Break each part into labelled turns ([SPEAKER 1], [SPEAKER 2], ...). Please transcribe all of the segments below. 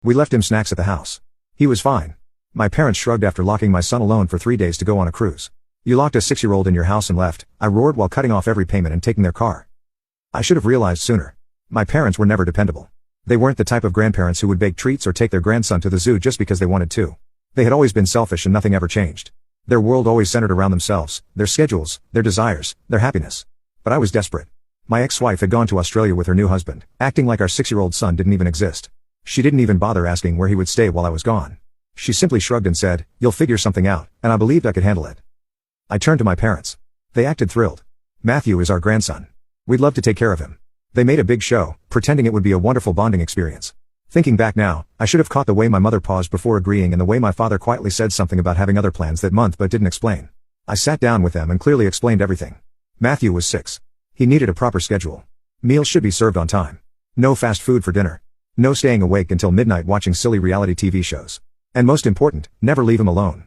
[SPEAKER 1] We left him snacks at the house. He was fine. My parents shrugged after locking my son alone for 3 days to go on a cruise. "You locked a 6-year-old in your house and left," I roared while cutting off every payment and taking their car. I should have realized sooner. My parents were never dependable. They weren't the type of grandparents who would bake treats or take their grandson to the zoo just because they wanted to. They had always been selfish and nothing ever changed. Their world always centered around themselves, their schedules, their desires, their happiness. But I was desperate. My ex-wife had gone to Australia with her new husband, acting like our 6-year-old son didn't even exist. She didn't even bother asking where he would stay while I was gone. She simply shrugged and said, "You'll figure something out," and I believed I could handle it. I turned to my parents. They acted thrilled. "Matthew is our grandson. We'd love to take care of him." They made a big show, pretending it would be a wonderful bonding experience. Thinking back now, I should have caught the way my mother paused before agreeing and the way my father quietly said something about having other plans that month but didn't explain. I sat down with them and clearly explained everything. Matthew was 6. He needed a proper schedule. Meals should be served on time. No fast food for dinner. No staying awake until midnight watching silly reality TV shows. And most important, never leave him alone.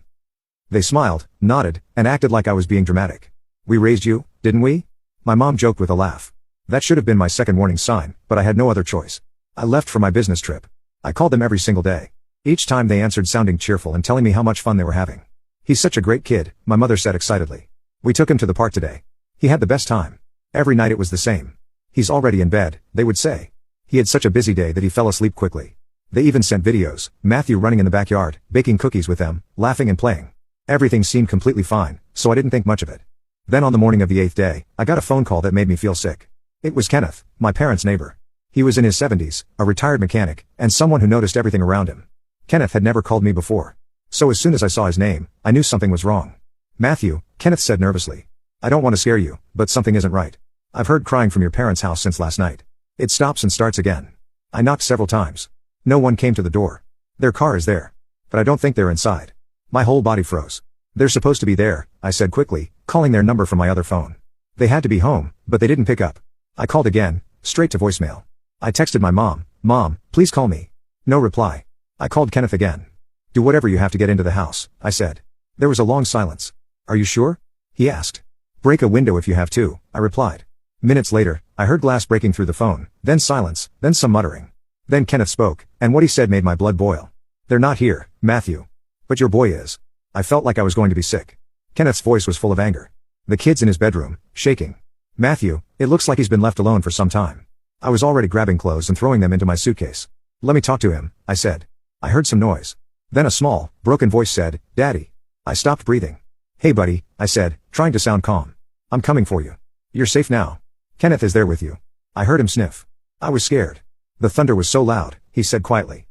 [SPEAKER 1] They smiled, nodded, and acted like I was being dramatic. "We raised you, didn't we?" My mom joked with a laugh. That should have been my second warning sign, but I had no other choice. I left for my business trip. I called them every single day. Each time they answered sounding cheerful and telling me how much fun they were having. "He's such a great kid," my mother said excitedly. "We took him to the park today. He had the best time. Every night it was the same. He's already in bed," they would say. He had such a busy day that he fell asleep quickly. They even sent videos, Matthew running in the backyard, baking cookies with them, laughing and playing. Everything seemed completely fine, so I didn't think much of it. Then on the morning of the 8th day, I got a phone call that made me feel sick. It was Kenneth, my parents' neighbor. He was in his 70s, a retired mechanic, and someone who noticed everything around him. Kenneth had never called me before. So as soon as I saw his name, I knew something was wrong. "Matthew," Kenneth said nervously. "I don't want to scare you, but something isn't right. I've heard crying from your parents' house since last night. It stops and starts again." I knocked several times. No one came to the door. "Their car is there. But I don't think they're inside." My whole body froze. "They're supposed to be there," I said quickly, calling their number from my other phone. They had to be home, but they didn't pick up. I called again, straight to voicemail. I texted my mom, "Mom, please call me." No reply. I called Kenneth again. "Do whatever you have to get into the house," I said. There was a long silence. "Are you sure?" he asked. "Break a window if you have to," I replied. Minutes later, I heard glass breaking through the phone, then silence, then some muttering. Then Kenneth spoke, and what he said made my blood boil. "They're not here, Matthew. But your boy is." I felt like I was going to be sick. Kenneth's voice was full of anger. "The kid's in his bedroom, shaking. Matthew, it looks like he's been left alone for some time." I was already grabbing clothes and throwing them into my suitcase. "Let me talk to him," I said. I heard some noise. Then a small, broken voice said, "Daddy." I stopped breathing. "Hey buddy," I said, trying to sound calm. "I'm coming for you. You're safe now. Kenneth is there with you." I heard him sniff. I was scared. "The thunder was so loud," he said quietly.